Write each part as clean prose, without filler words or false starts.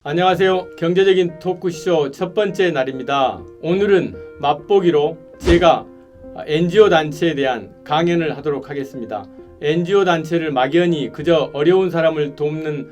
안녕하세요. 경제적인 토크쇼 첫 번째 날입니다. 오늘은 맛보기로 제가 NGO 단체에 대한 강연을 하도록 하겠습니다. NGO 단체를 막연히 그저 어려운 사람을 돕는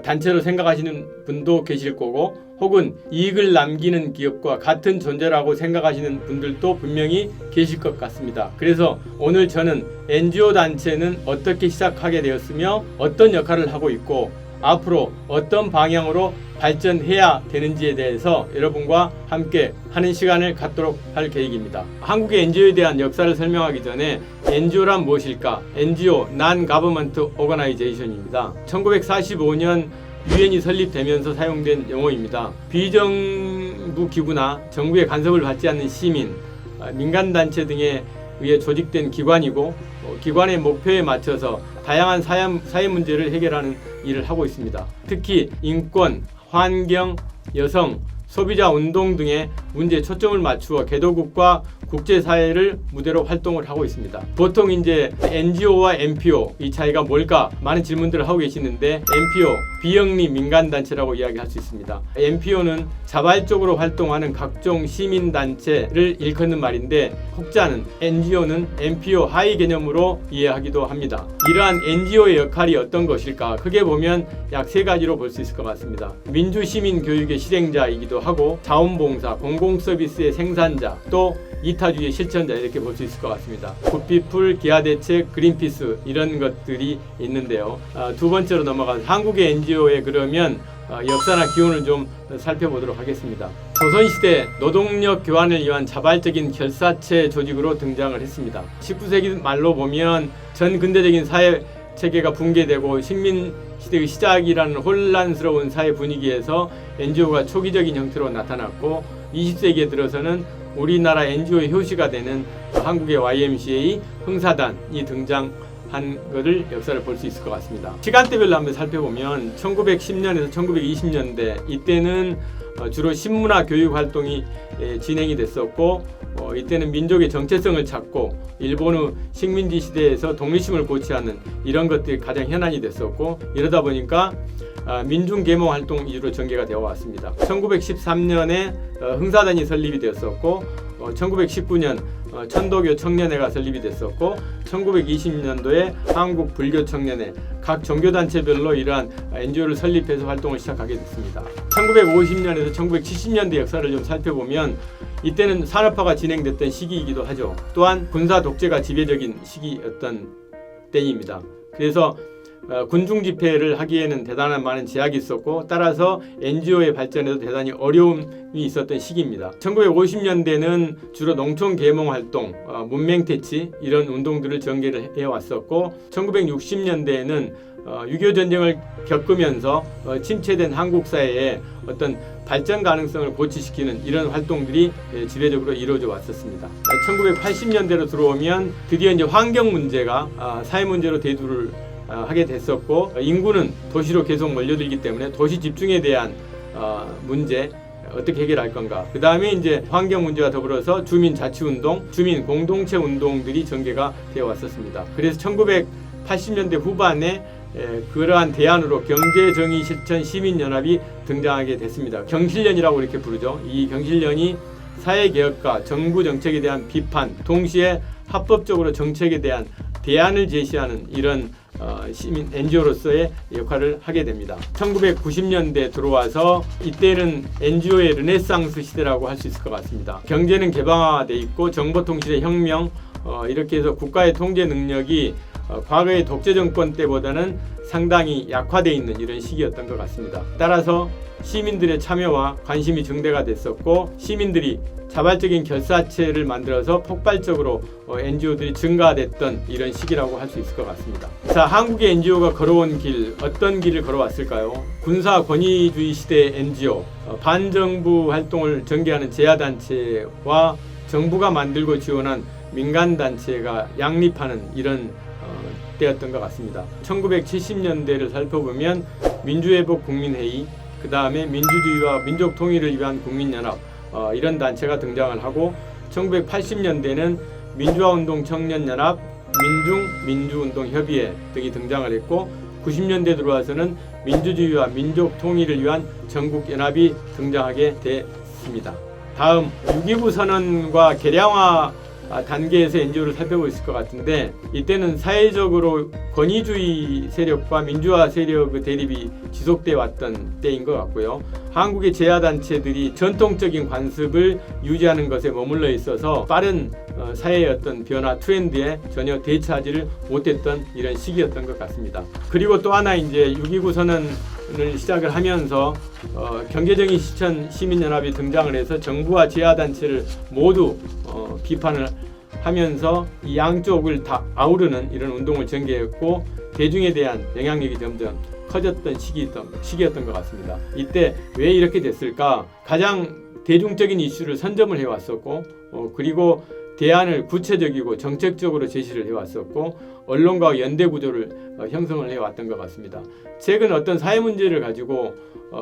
단체로 생각하시는 분도 계실 거고, 혹은 이익을 남기는 기업과 같은 존재라고 생각하시는 분들도 분명히 계실 것 같습니다. 그래서 오늘 저는 NGO 단체는 어떻게 시작하게 되었으며 어떤 역할을 하고 있고 앞으로 어떤 방향으로 발전해야 되는지에 대해서 여러분과 함께 하는 시간을 갖도록 할 계획입니다. 한국의 NGO에 대한 역사를 설명하기 전에 NGO란 무엇일까? NGO, Non-Government Organization입니다. 1945년 유엔이 설립되면서 사용된 용어입니다. 비정부 기구나 정부의 간섭을 받지 않는 시민, 민간단체 등에 의해 조직된 기관이고, 기관의 목표에 맞춰서 다양한 사회 문제를 해결하는 일을 하고 있습니다. 특히 인권, 환경, 여성, 소비자 운동 등의 문제에 초점을 맞추어 개도국과 국제사회를 무대로 활동을 하고 있습니다. 보통 이제 NGO와 NPO 이 차이가 뭘까 많은 질문들을 하고 계시는데, NPO 비영리 민간단체라고 이야기할 수 있습니다. NPO는 자발적으로 활동하는 각종 시민단체를 일컫는 말인데, 혹자는 NGO는 NPO 하위 개념으로 이해하기도 합니다. 이러한 NGO의 역할이 어떤 것일까? 크게 보면 약 세 가지로 볼 수 있을 것 같습니다. 민주시민교육의 실행자이기도 하고, 자원봉사, 공공서비스의 생산자, 또 이타주의 실천자, 이렇게 볼 수 있을 것 같습니다. 굿피플, 기아대책, 그린피스 이런 것들이 있는데요. 두 번째로 넘어가서 한국의 NGO에 그러면 역사나 기원을 좀 살펴보도록 하겠습니다. 조선시대 노동력 교환을 위한 자발적인 결사체 조직으로 등장을 했습니다. 19세기 말로 보면 전 근대적인 사회 체계가 붕괴되고 식민시대의 시작이라는 혼란스러운 사회 분위기에서 NGO가 초기적인 형태로 나타났고, 20세기에 들어서는 우리나라 NGO의 효시가 되는 한국의 YMCA, 흥사단이 등장한 것을 역사를 볼 수 있을 것 같습니다. 시간대별로 한번 살펴보면 1910년에서 1920년대 이때는 주로 신문화 교육 활동이 진행이 됐었고, 이때는 민족의 정체성을 찾고 일본의 식민지 시대에서 독립심을 고취하는 이런 것들이 가장 현안이 됐었고, 이러다 보니까 민중계몽 활동 위주로 전개가 되어 왔습니다. 1913년에 흥사단이 설립이 되었었고, 1919년 천도교 청년회가 설립이 됐었고, 1920년도에 한국불교청년회, 각 종교단체별로 이러한 NGO를 설립해서 활동을 시작하게 됐습니다. 1950년에서 1970년대 역사를 좀 살펴보면 이때는 산업화가 진행됐던 시기이기도 하죠. 또한 군사 독재가 지배적인 시기였던 때입니다. 그래서 군중 집회를 하기에는 대단한 많은 제약이 있었고, 따라서 NGO의 발전에도 대단히 어려움이 있었던 시기입니다. 1950년대는 주로 농촌 계몽 활동, 문맹 퇴치 이런 운동들을 전개를 해왔었고, 1960년대에는 6.25 전쟁을 겪으면서 침체된 한국 사회에 어떤 발전 가능성을 고취시키는 이런 활동들이 지배적으로 이루어져 왔었습니다. 1980년대로 들어오면 드디어 이제 환경 문제가 사회 문제로 대두를 하게 됐었고, 인구는 도시로 계속 몰려들기 때문에 도시 집중에 대한 문제 어떻게 해결할 건가. 그 다음에 이제 환경 문제와 더불어서 주민 자치운동, 주민 공동체 운동들이 전개가 되어 왔었습니다. 그래서 1980년대 후반에 그러한 대안으로 경제정의실천 시민연합이 등장하게 됐습니다. 경실련이라고 이렇게 부르죠. 이 경실련이 사회개혁과 정부 정책에 대한 비판, 동시에 합법적으로 정책에 대한 대안을 제시하는 이런 시민 NGO로서의 역할을 하게 됩니다. 1990년대 들어와서 이때는 NGO의 르네상스 시대라고 할 수 있을 것 같습니다. 경제는 개방화돼 있고 정보통신의 혁명, 이렇게 해서 국가의 통제 능력이 과거의 독재 정권 때보다는 상당히 약화되어 있는 이런 시기였던 것 같습니다. 따라서 시민들의 참여와 관심이 증대가 됐었고, 시민들이 자발적인 결사체를 만들어서 폭발적으로 NGO들이 증가됐던 이런 시기라고 할 수 있을 것 같습니다. 자, 한국의 NGO가 걸어온 길, 어떤 길을 걸어왔을까요? 군사 권위주의 시대의 NGO, 반정부 활동을 전개하는 제야단체와 정부가 만들고 지원한 민간단체가 양립하는 이런 때였던 것 같습니다. 1970년대를 살펴보면 민주회복 국민회의, 그 다음에 민주주의와 민족통일을 위한 국민연합, 이런 단체가 등장을 하고, 1980년대는 민주화운동 청년연합, 민중민주운동협의회 등이 등장을 했고, 90년대 들어와서는 민주주의와 민족 통일을 위한 전국 연합이 등장하게 됐습니다. 다음 6.29 선언과 개량화 단계에서 NGO를 살펴볼 수 있을 것 같은데, 이때는 사회적으로 권위주의 세력과 민주화 세력의 대립이 지속돼 왔던 때인 것 같고요. 한국의 제야단체들이 전통적인 관습을 유지하는 것에 머물러 있어서 빠른 사회의 어떤 변화 트렌드에 전혀 대처하지를 못했던 이런 시기였던 것 같습니다. 그리고 또 하나 이제 6.29 선언을 시작을 하면서 경제적인 실천 시민연합이 등장을 해서 정부와 제야단체를 모두 비판을 하면서 이 양쪽을 다 아우르는 이런 운동을 전개했고, 대중에 대한 영향력이 점점 커졌던 시기였던 것 같습니다. 이때 왜 이렇게 됐을까? 가장 대중적인 이슈를 선점을 해왔었고, 그리고 대안을 구체적이고 정책적으로 제시를 해왔었고, 언론과 연대 구조를 형성을 해왔던 것 같습니다. 최근 어떤 사회 문제를 가지고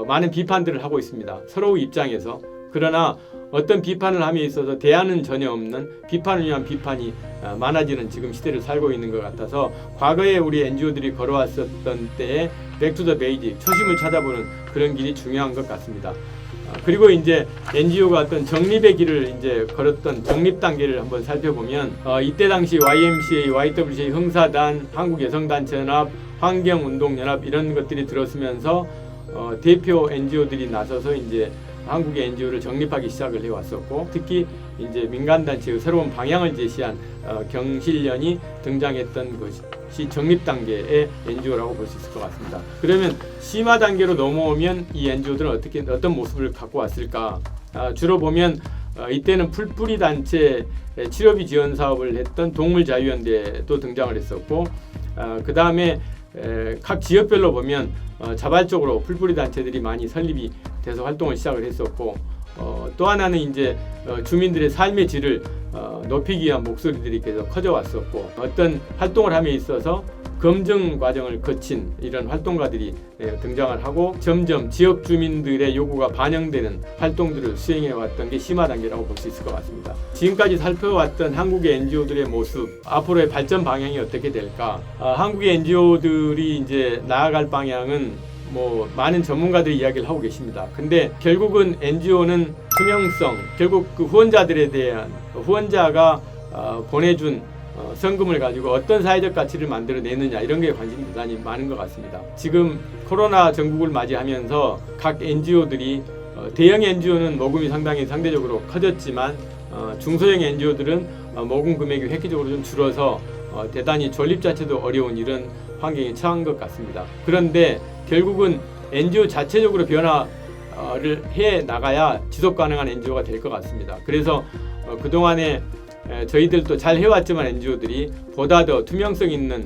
많은 비판들을 하고 있습니다. 서로의 입장에서. 그러나 어떤 비판을 함에 있어서 대안은 전혀 없는, 비판을 위한 비판이 많아지는 지금 시대를 살고 있는 것 같아서, 과거에 우리 NGO들이 걸어왔었던 때에 백투더 베이직, 초심을 찾아보는 그런 길이 중요한 것 같습니다. 그리고 이제 NGO가 어떤 정립의 길을 이제 걸었던 정립 단계를 한번 살펴보면, 이때 당시 YMCA, YWCA, 흥사단, 한국여성단체연합, 환경운동연합 이런 것들이 들어서면서 대표 NGO들이 나서서 이제 한국의 NGO를 정립하기 시작을 해왔었고, 특히 이제 민간단체의 새로운 방향을 제시한 경실련이 등장했던 것이 정립 단계의 NGO라고 볼 수 있을 것 같습니다. 그러면 심화 단계로 넘어오면 이 NGO들은 어떤 모습을 갖고 왔을까? 주로 보면 이때는 풀뿌리 단체 치료비 지원 사업을 했던 동물자유연대도 등장을 했었고, 그 다음에 각 지역별로 보면 자발적으로 풀뿌리 단체들이 많이 설립이 돼서 활동을 시작을 했었고, 또 하나는 이제 주민들의 삶의 질을 높이기 위한 목소리들이 계속 커져왔었고, 어떤 활동을 함에 있어서 검증 과정을 거친 이런 활동가들이 등장을 하고, 점점 지역 주민들의 요구가 반영되는 활동들을 수행해왔던 게 심화 단계라고 볼 수 있을 것 같습니다. 지금까지 살펴왔던 한국의 NGO들의 모습, 앞으로의 발전 방향이 어떻게 될까? 한국의 NGO들이 이제 나아갈 방향은 많은 전문가들이 이야기를 하고 계십니다. 근데 결국은 NGO는 투명성, 결국 그 후원자들에 대한, 후원자가 보내준 성금을 가지고 어떤 사회적 가치를 만들어내느냐, 이런 게 관심이 대단히 많은 것 같습니다. 지금 코로나 전국을 맞이하면서 각 NGO들이, 대형 NGO는 모금이 상대적으로 커졌지만 중소형 NGO들은 모금 금액이 획기적으로 좀 줄어서 대단히 존립 자체도 어려운 이런 환경에 처한 것 같습니다. 그런데 결국은 NGO 자체적으로 변화를 해 나가야 지속 가능한 NGO가 될 것 같습니다. 그래서 그동안에 저희들도 잘 해왔지만 NGO들이 보다 더 투명성 있는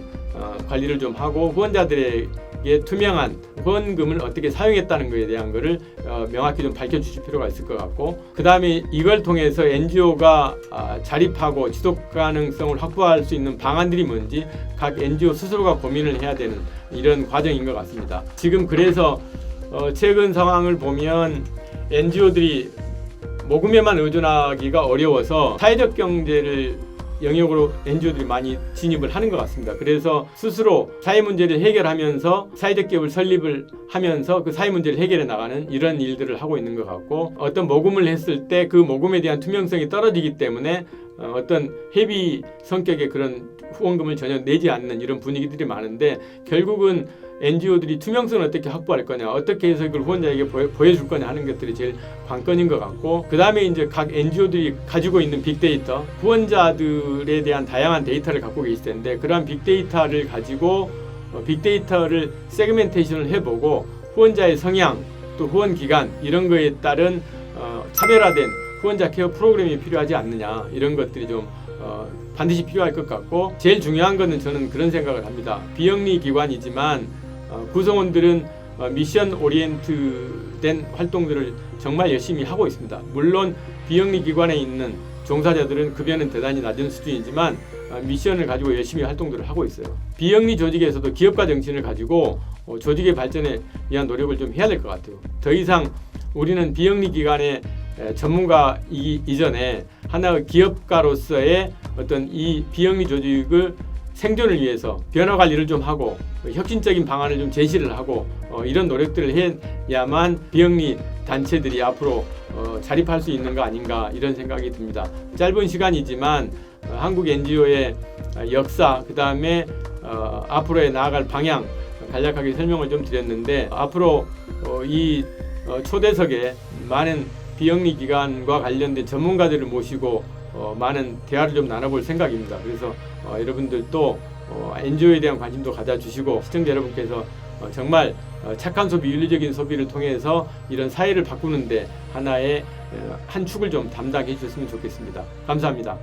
관리를 좀 하고, 후원자들에게 투명한 후원금을 어떻게 사용했다는 것에 대한 것을 명확히 좀 밝혀주실 필요가 있을 것 같고, 그 다음에 이걸 통해서 NGO가 자립하고 지속 가능성을 확보할 수 있는 방안들이 뭔지 각 NGO 스스로가 고민을 해야 되는 이런 과정인 것 같습니다. 지금 그래서 최근 상황을 보면 NGO들이 모금에만 의존하기가 어려워서 사회적 경제를 영역으로 NGO들이 많이 진입을 하는 것 같습니다. 그래서 스스로 사회 문제를 해결하면서 사회적 기업을 설립을 하면서 그 사회 문제를 해결해 나가는 이런 일들을 하고 있는 것 같고, 어떤 모금을 했을 때 그 모금에 대한 투명성이 떨어지기 때문에 어떤 회비 성격의 그런 후원금을 전혀 내지 않는 이런 분위기들이 많은데, 결국은 NGO들이 투명성을 어떻게 확보할 거냐, 어떻게 해서 이걸 후원자에게 보여줄 거냐 하는 것들이 제일 관건인 것 같고, 그 다음에 이제 각 NGO들이 가지고 있는 빅데이터, 후원자들에 대한 다양한 데이터를 갖고 계실 텐데, 그러한 빅데이터를 가지고 빅데이터를 세그멘테이션을 해보고, 후원자의 성향, 또 후원 기간 이런 거에 따른 차별화된 후원자 케어 프로그램이 필요하지 않느냐, 이런 것들이 좀 반드시 필요할 것 같고, 제일 중요한 거는 저는 그런 생각을 합니다. 비영리 기관이지만 구성원들은 미션 오리엔트된 활동들을 정말 열심히 하고 있습니다. 물론 비영리 기관에 있는 종사자들은 급여는 대단히 낮은 수준이지만 미션을 가지고 열심히 활동들을 하고 있어요. 비영리 조직에서도 기업가 정신을 가지고 조직의 발전에 위한 노력을 좀 해야 될 것 같아요. 더 이상 우리는 비영리 기관의 전문가 이전에 하나의 기업가로서의 어떤 이 비영리 조직을 생존을 위해서 변화 관리를 좀 하고 혁신적인 방안을 좀 제시를 하고 이런 노력들을 해야만 비영리 단체들이 앞으로 자립할 수 있는 거 아닌가 이런 생각이 듭니다. 짧은 시간이지만 한국 NGO의 역사 그 다음에 앞으로의 나아갈 방향 간략하게 설명을 좀 드렸는데 앞으로 이 초대석에 많은 비영리 기관과 관련된 전문가들을 모시고 많은 대화를 좀 나눠볼 생각입니다. 그래서 여러분들도 NGO에 대한 관심도 가져주시고 시청자 여러분께서 정말 착한 소비, 윤리적인 소비를 통해서 이런 사회를 바꾸는데 하나의 한 축을 좀 담당해 주셨으면 좋겠습니다. 감사합니다.